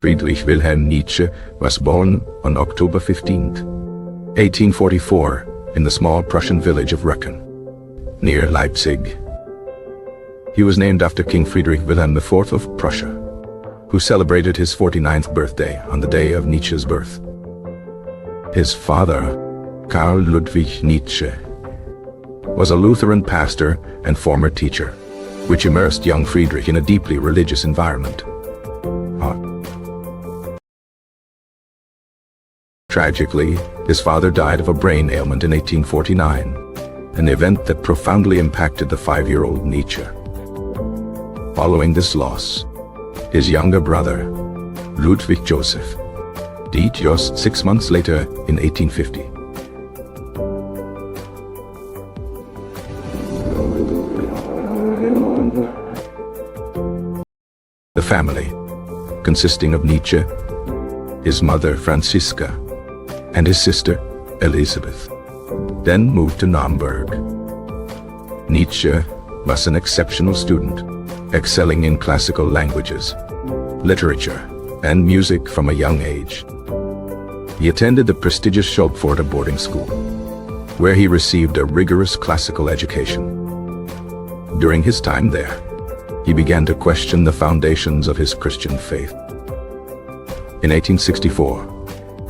Friedrich Wilhelm Nietzsche was born on October 15, 1844, in the small Prussian village of Röcken, near Leipzig. He was named after King Friedrich Wilhelm IV of Prussia, who celebrated his 49th birthday on the day of Nietzsche's birth. His father, Karl Ludwig Nietzsche, was a Lutheran pastor and former teacher, which immersed young Friedrich in a deeply religious environment. Tragically, his father died of a brain ailment in 1849, an event that profoundly impacted the 5-year-old Nietzsche. Following this loss, his younger brother, Ludwig Joseph, died just 6 months later in 1850. The family, consisting of Nietzsche, his mother Franziska, and his sister Elisabeth, then moved to Naumburg. Nietzsche was an exceptional student, excelling in classical languages, literature, and music from a young age. He attended the prestigious Schulpforta boarding school, where he received a rigorous classical education. During his time there, he began to question the foundations of his Christian faith. In 1864,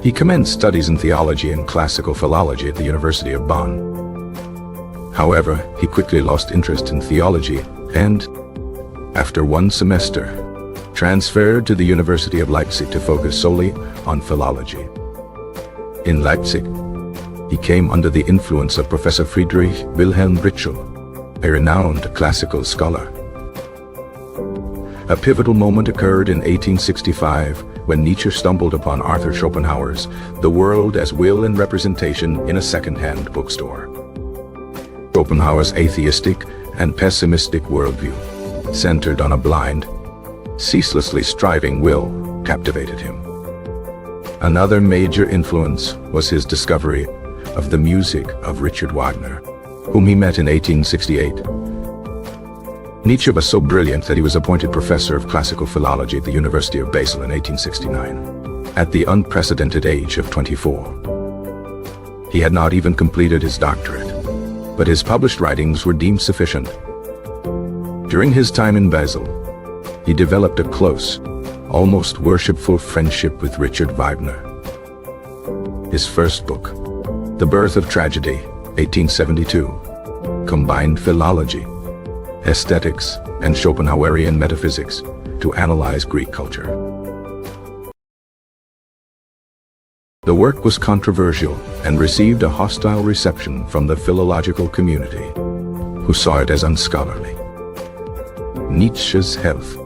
he commenced studies in theology and classical philology at the University of Bonn. However, he quickly lost interest in theology and, after 1 semester, transferred to the University of Leipzig to focus solely on philology. In Leipzig, he came under the influence of Professor Friedrich Wilhelm Ritschl, a renowned classical scholar. A pivotal moment occurred in 1865 when Nietzsche stumbled upon Arthur Schopenhauer's The World as Will and Representation in a second-hand bookstore. Schopenhauer's atheistic and pessimistic worldview, centered on a blind, ceaselessly striving will, captivated him. Another major influence was his discovery of the music of Richard Wagner, whom he met in 1868. Nietzsche was so brilliant that he was appointed professor of classical philology at the University of Basel in 1869, at the unprecedented age of 24. He had not even completed his doctorate, but his published writings were deemed sufficient. During his time in Basel, he developed a close, almost worshipful friendship with Richard Wagner. His first book, The Birth of Tragedy, 1872, combined philology, aesthetics, and Schopenhauerian metaphysics to analyze Greek culture. The work was controversial and received a hostile reception from the philological community, who saw it as unscholarly. Nietzsche's health,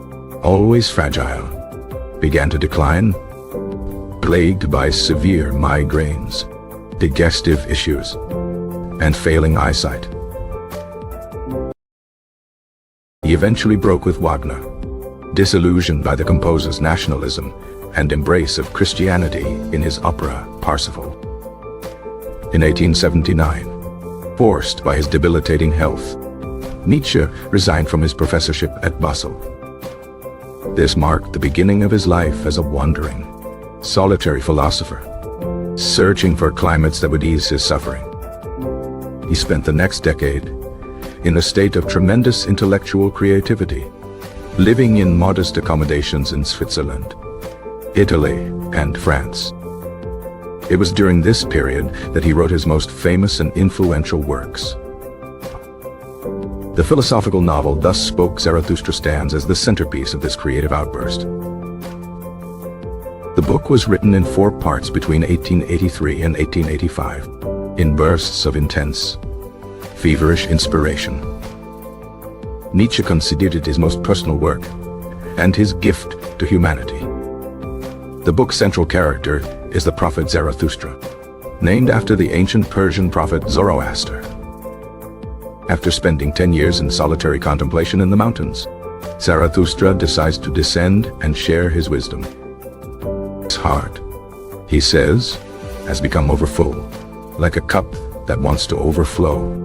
always fragile, began to decline, plagued by severe migraines, digestive issues, and failing eyesight. He eventually broke with Wagner, disillusioned by the composer's nationalism and embrace of Christianity in his opera Parsifal. In 1879, forced by his debilitating health, Nietzsche resigned from his professorship at Basel. This marked the beginning of his life as a wandering, solitary philosopher, searching for climates that would ease his suffering. He spent the next decade in a state of tremendous intellectual creativity, living in modest accommodations in Switzerland, Italy, and France. It was during this period that he wrote his most famous and influential works. The philosophical novel Thus Spoke Zarathustra stands as the centerpiece of this creative outburst. The book was written in 4 parts between 1883 and 1885, in bursts of intense, feverish inspiration. Nietzsche considered it his most personal work and his gift to humanity. The book's central character is the prophet Zarathustra, named after the ancient Persian prophet Zoroaster. After spending 10 years in solitary contemplation in the mountains, Zarathustra decides to descend and share his wisdom. His heart, he says, has become overfull, like a cup that wants to overflow.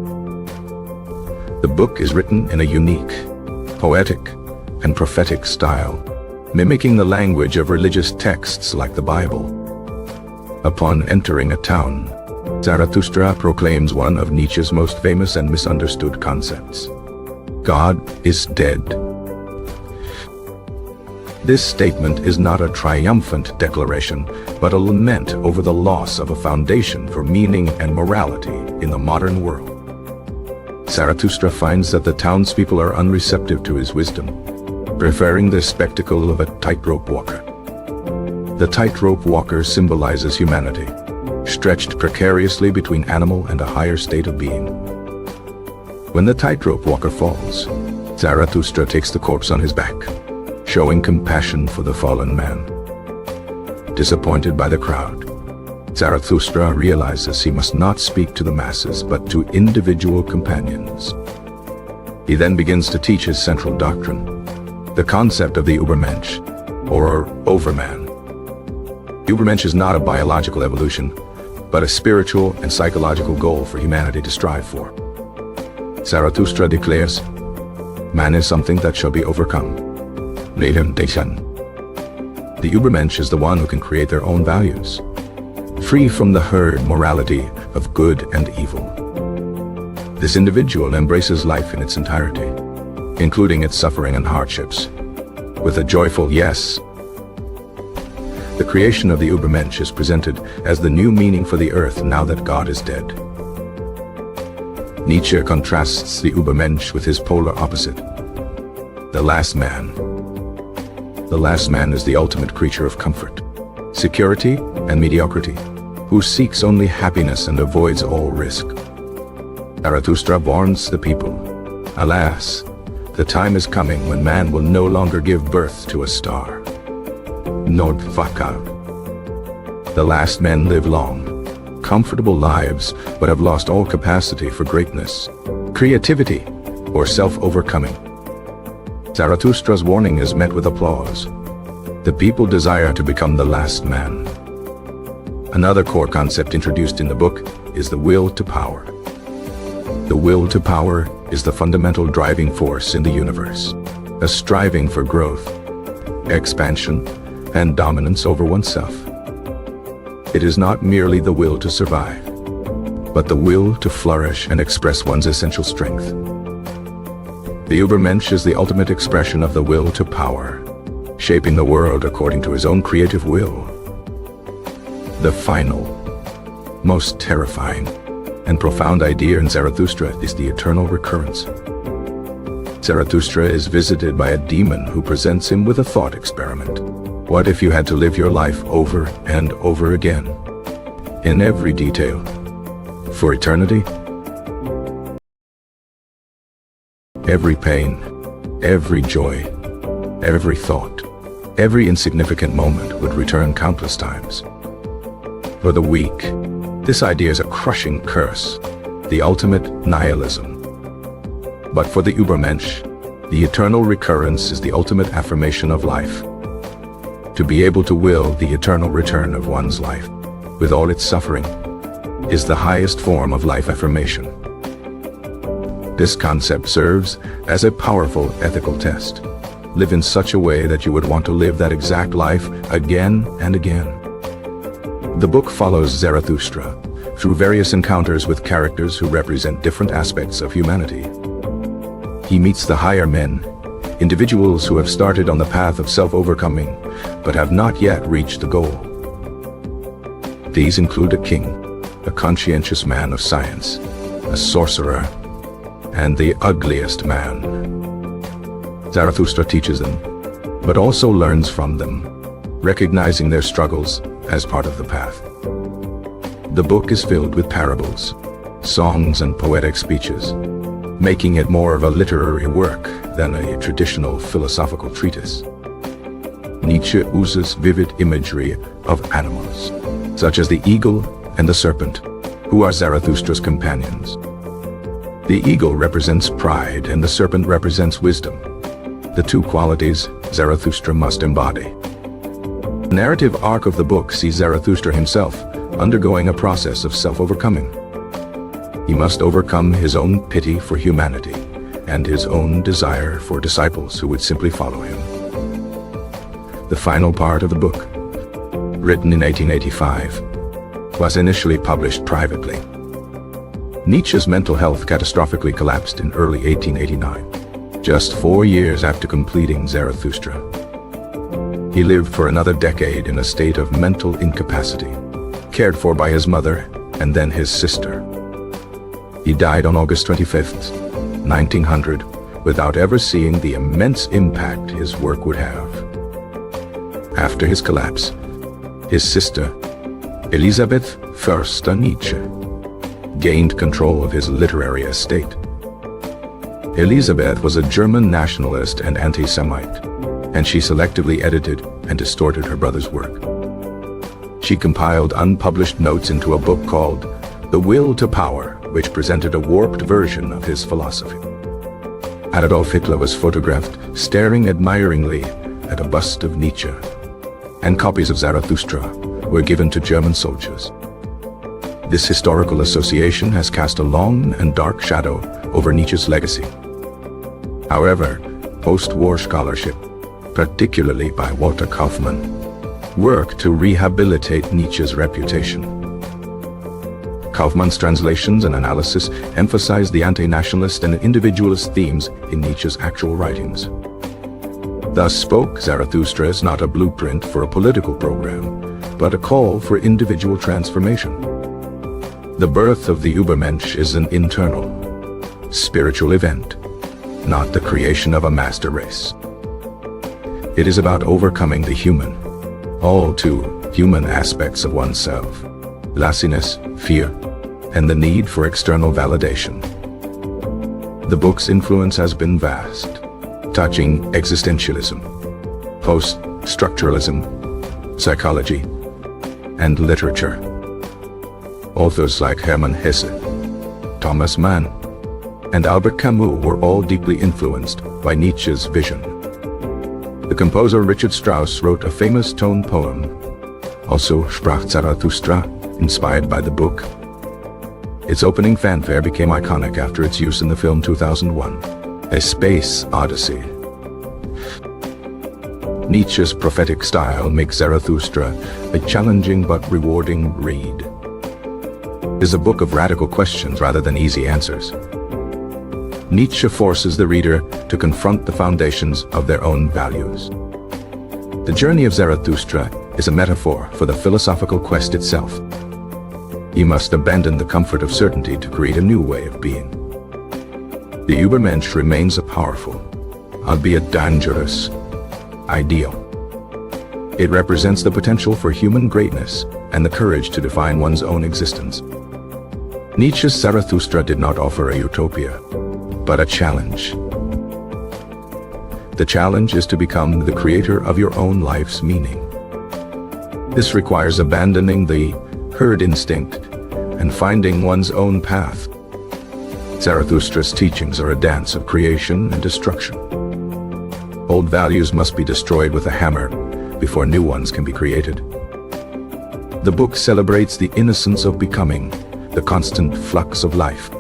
The book is written in a unique, poetic and prophetic style, mimicking the language of religious texts like the Bible. Upon entering a town, Zarathustra proclaims one of Nietzsche's most famous and misunderstood concepts: God is dead. This statement is not a triumphant declaration, but a lament over the loss of a foundation for meaning and morality in the modern world. Zarathustra finds that the townspeople are unreceptive to his wisdom, preferring the spectacle of a tightrope walker. The tightrope walker symbolizes humanity, stretched precariously between animal and a higher state of being. When the tightrope walker falls, Zarathustra takes the corpse on his back, showing compassion for the fallen man. Disappointed by the crowd, Zarathustra realizes he must not speak to the masses but to individual companions. He then begins to teach his central doctrine, the concept of the Übermensch, or overman. Übermensch is not a biological evolution, but a spiritual and psychological goal for humanity to strive for. Zarathustra declares, man is something that shall be overcome. The Übermensch is the one who can create their own values, free from the herd morality of good and evil. This individual embraces life in its entirety, including its suffering and hardships, with a joyful yes. The creation of the Übermensch is presented as the new meaning for the earth now that God is dead. Nietzsche contrasts the Übermensch with his polar opposite, the last man. The last man is the ultimate creature of comfort, security, and mediocrity, who seeks only happiness and avoids all risk. Zarathustra warns the people, alas, the time is coming when man will no longer give birth to a star. The last men live long, comfortable lives, but have lost all capacity for greatness, creativity, or self-overcoming. Zarathustra's warning is met with applause. The people desire to become the last man. Another core concept introduced in the book is the will to power. The will to power is the fundamental driving force in the universe, a striving for growth, expansion, and dominance over oneself. It is not merely the will to survive, but the will to flourish and express one's essential strength. The Übermensch is the ultimate expression of the will to power, shaping the world according to his own creative will. The final, most terrifying, and profound idea in Zarathustra is the eternal recurrence. Zarathustra is visited by a demon who presents him with a thought experiment. What if you had to live your life over and over again, in every detail, for eternity? Every pain, every joy, every thought, every insignificant moment would return countless times. For the weak, this idea is a crushing curse, the ultimate nihilism. But for the Übermensch, the eternal recurrence is the ultimate affirmation of life. To be able to will the eternal return of one's life, with all its suffering, is the highest form of life affirmation. This concept serves as a powerful ethical test. Live in such a way that you would want to live that exact life again and again. The book follows Zarathustra through various encounters with characters who represent different aspects of humanity. He meets the higher men, individuals who have started on the path of self-overcoming, but have not yet reached the goal. These include a king, a conscientious man of science, a sorcerer, and the ugliest man. Zarathustra teaches them, but also learns from them, recognizing their struggles as part of the path. The book is filled with parables, songs, and poetic speeches, making it more of a literary work than a traditional philosophical treatise. Nietzsche uses vivid imagery of animals, such as the eagle and the serpent, who are Zarathustra's companions. The eagle represents pride and the serpent represents wisdom, the two qualities Zarathustra must embody. The narrative arc of the book sees Zarathustra himself undergoing a process of self-overcoming. He must overcome his own pity for humanity and his own desire for disciples who would simply follow him. The final part of the book, written in 1885, was initially published privately. Nietzsche's mental health catastrophically collapsed in early 1889, just 4 years after completing Zarathustra. He lived for another decade in a state of mental incapacity, cared for by his mother and then his sister. He died on August 25th, 1900, without ever seeing the immense impact his work would have. After his collapse, his sister, Elisabeth Förster Nietzsche, gained control of his literary estate. Elisabeth was a German nationalist and anti-Semite, and she selectively edited and distorted her brother's work. She compiled unpublished notes into a book called The Will to Power, which presented a warped version of his philosophy. Adolf Hitler was photographed staring admiringly at a bust of Nietzsche, and copies of Zarathustra were given to German soldiers. This historical association has cast a long and dark shadow over Nietzsche's legacy. However, post-war scholarship, particularly by Walter Kaufmann, worked to rehabilitate Nietzsche's reputation. Kaufmann's translations and analysis emphasize the anti-nationalist and individualist themes in Nietzsche's actual writings. Thus, Spoke Zarathustra is not a blueprint for a political program, but a call for individual transformation. The birth of the Übermensch is an internal, spiritual event, not the creation of a master race. It is about overcoming the human, all too human aspects of oneself, lasciness, fear, and the need for external validation. The book's influence has been vast, touching existentialism, post-structuralism, psychology, and literature. Authors like Hermann Hesse, Thomas Mann, and Albert Camus were all deeply influenced by Nietzsche's vision. The composer Richard Strauss wrote a famous tone poem, also Spoke Zarathustra, inspired by the book. Its opening fanfare became iconic after its use in the film 2001, A Space Odyssey. Nietzsche's prophetic style makes Zarathustra a challenging but rewarding read. It is a book of radical questions rather than easy answers. Nietzsche forces the reader to confront the foundations of their own values. The journey of Zarathustra is a metaphor for the philosophical quest itself. You must abandon the comfort of certainty to create a new way of being. The Übermensch remains a powerful, albeit dangerous, ideal. It represents the potential for human greatness and the courage to define one's own existence. Nietzsche's Zarathustra did not offer a utopia, but a challenge. The challenge is to become the creator of your own life's meaning. This requires abandoning the herd instinct and finding one's own path. Zarathustra's teachings are a dance of creation and destruction. Old values must be destroyed with a hammer before new ones can be created. The book celebrates the innocence of becoming, the constant flux of life.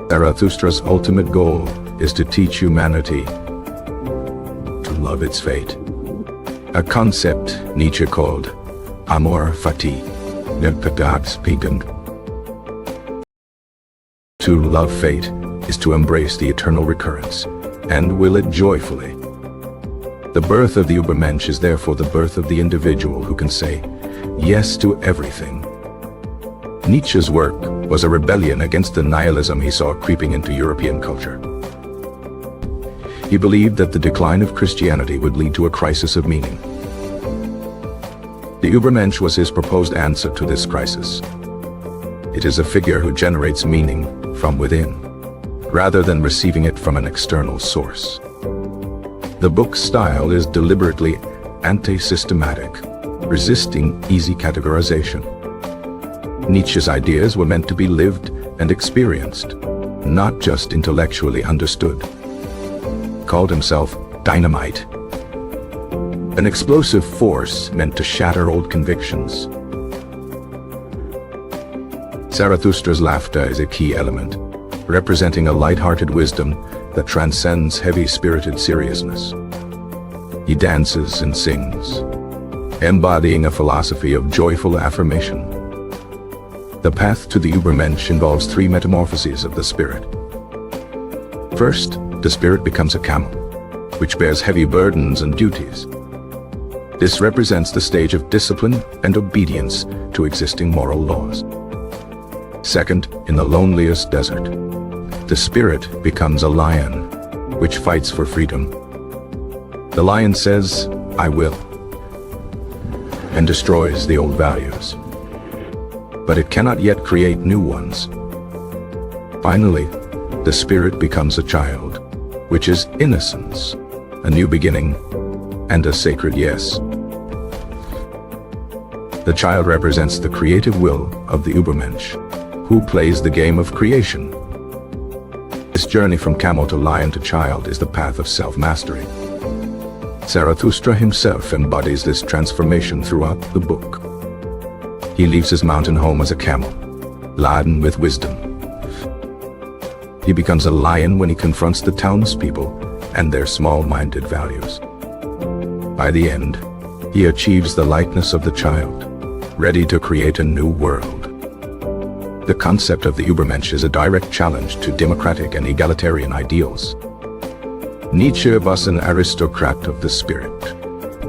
Zarathustra's ultimate goal is to teach humanity to love its fate. A concept Nietzsche called amor fati, pagans. To love fate is to embrace the eternal recurrence and will it joyfully. The birth of the Übermensch is therefore the birth of the individual who can say yes to everything. Nietzsche's work was a rebellion against the nihilism he saw creeping into European culture. He believed that the decline of Christianity would lead to a crisis of meaning. The Übermensch was his proposed answer to this crisis. It is a figure who generates meaning from within, rather than receiving it from an external source. The book's style is deliberately anti-systematic, resisting easy categorization. Nietzsche's ideas were meant to be lived and experienced, not just intellectually understood. He called himself dynamite, an explosive force meant to shatter old convictions. Zarathustra's laughter is a key element, representing a light-hearted wisdom that transcends heavy-spirited seriousness. He dances and sings, embodying a philosophy of joyful affirmation. The path to the Übermensch involves three metamorphoses of the spirit. First, the spirit becomes a camel, which bears heavy burdens and duties. This represents the stage of discipline and obedience to existing moral laws. Second, in the loneliest desert, the spirit becomes a lion, which fights for freedom. The lion says, "I will," and destroys the old values. But it cannot yet create new ones. Finally, the spirit becomes a child, which is innocence, a new beginning, and a sacred yes. The child represents the creative will of the Übermensch, who plays the game of creation. This journey from camel to lion to child is the path of self-mastery. Zarathustra himself embodies this transformation throughout the book. He leaves his mountain home as a camel, laden with wisdom. He becomes a lion when he confronts the townspeople and their small-minded values. By the end, he achieves the likeness of the child, ready to create a new world. The concept of the Übermensch is a direct challenge to democratic and egalitarian ideals. Nietzsche was an aristocrat of the spirit,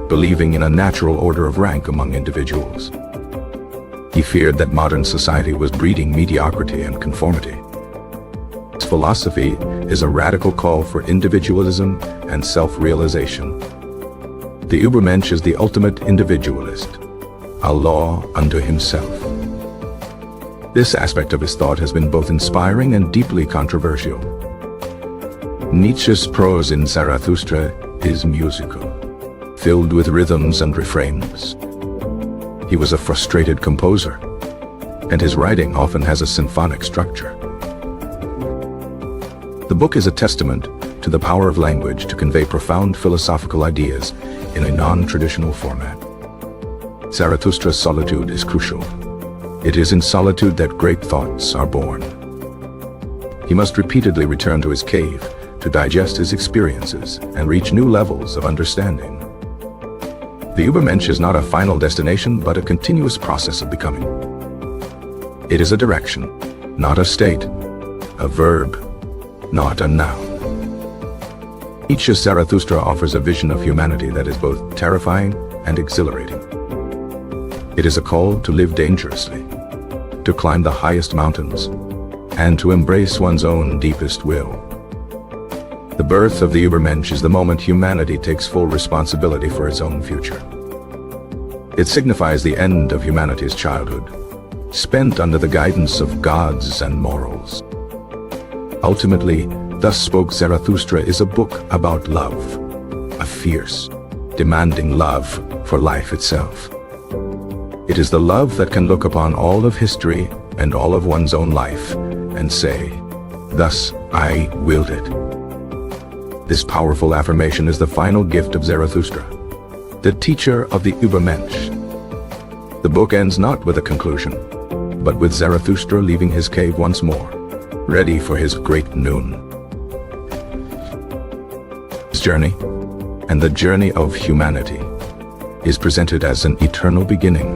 believing in a natural order of rank among individuals. He feared that modern society was breeding mediocrity and conformity. His philosophy is a radical call for individualism and self-realization. The Übermensch is the ultimate individualist, a law unto himself. This aspect of his thought has been both inspiring and deeply controversial. Nietzsche's prose in Zarathustra is musical, filled with rhythms and refrains. He was a frustrated composer, and his writing often has a symphonic structure. The book is a testament to the power of language to convey profound philosophical ideas in a non-traditional format. Zarathustra's solitude is crucial. It is in solitude that great thoughts are born. He must repeatedly return to his cave to digest his experiences and reach new levels of understanding. The Übermensch is not a final destination, but a continuous process of becoming. It is a direction, not a state, a verb, not a noun. Nietzsche's Zarathustra offers a vision of humanity that is both terrifying and exhilarating. It is a call to live dangerously, to climb the highest mountains, and to embrace one's own deepest will. The birth of the Übermensch is the moment humanity takes full responsibility for its own future. It signifies the end of humanity's childhood, spent under the guidance of gods and morals. Ultimately, Thus Spoke Zarathustra is a book about love, a fierce, demanding love for life itself. It is the love that can look upon all of history and all of one's own life and say, "Thus I willed it." This powerful affirmation is the final gift of Zarathustra, the teacher of the Übermensch. The book ends not with a conclusion, but with Zarathustra leaving his cave once more, ready for his great noon. His journey, and the journey of humanity, is presented as an eternal beginning,